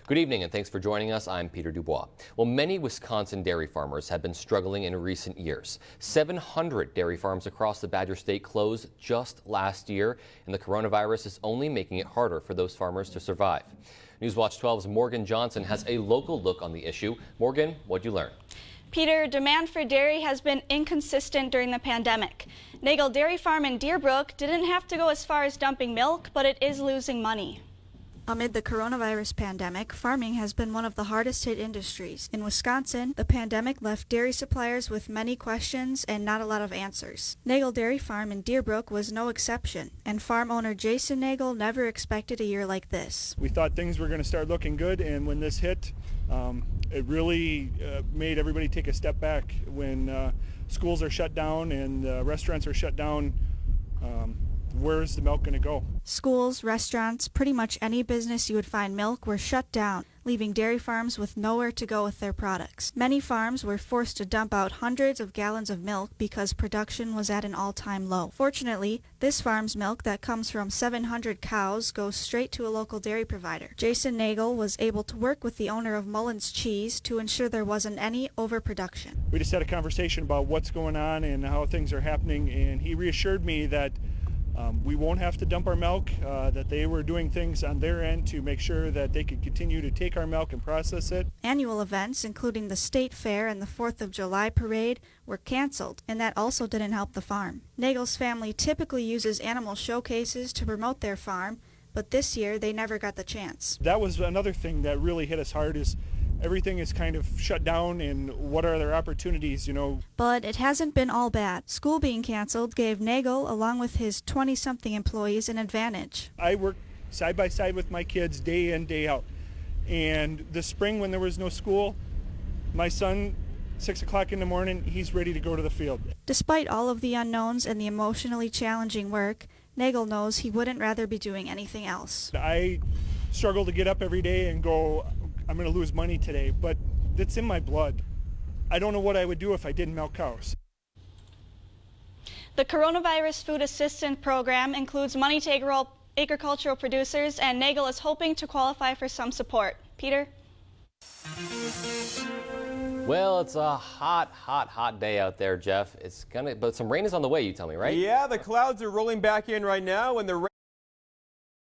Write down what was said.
Good evening and thanks for joining us. I'm Peter Dubois. Well, many Wisconsin dairy farmers have been struggling in recent years. 700 dairy farms across the Badger State closed just last year, and the coronavirus is only making it harder for those farmers to survive. Newswatch 12's Morgan Johnson has a local look on the issue. Morgan, what'd you learn? Peter, demand for dairy has been inconsistent during the pandemic. Nagel Dairy Farm in Deerbrook didn't have to go as far as dumping milk, but it is losing money. Amid the coronavirus pandemic, farming has been one of the hardest hit industries. In Wisconsin, the pandemic left dairy suppliers with many questions and not a lot of answers. Nagel Dairy Farm in Deerbrook was no exception, and farm owner Jason Nagel never expected a year like this. We thought things were going to start looking good, and when this hit, it really made everybody take a step back. When schools are shut down and restaurants are shut down, where's the milk going to go? Schools, restaurants, pretty much any business you would find milk were shut down, leaving dairy farms with nowhere to go with their products. Many farms were forced to dump out hundreds of gallons of milk because production was at an all-time low. Fortunately, this farm's milk that comes from 700 cows goes straight to a local dairy provider. Jason Nagel was able to work with the owner of Mullins Cheese to ensure there wasn't any overproduction. We just had a conversation about what's going on and how things are happening, and he reassured me that we won't have to dump our milk, that they were doing things on their end to make sure that they could continue to take our milk and process it. Annual events, including the State Fair and the 4th of July parade, were canceled, and that also didn't help the farm. Nagel's family typically uses animal showcases to promote their farm, but this year they never got the chance. That was another thing that really hit us hard, is everything is kind of shut down, and what are their opportunities, you know. But it hasn't been all bad. School being canceled gave Nagel, along with his 20-something employees, an advantage. I work side by side with my kids day in, day out. And this spring when there was no school, my son, 6 o'clock in the morning, he's ready to go to the field. Despite all of the unknowns and the emotionally challenging work, Nagel knows he wouldn't rather be doing anything else. I struggle to get up every day and go, I'm going to lose money today, but it's in my blood. I don't know what I would do if I didn't milk cows. The Coronavirus Food Assistance Program includes money to agricultural producers, and Nagel is hoping to qualify for some support. Peter? Well, it's a hot day out there, Jeff. But some rain is on the way, you tell me, right? Yeah, the clouds are rolling back in right now, and the rain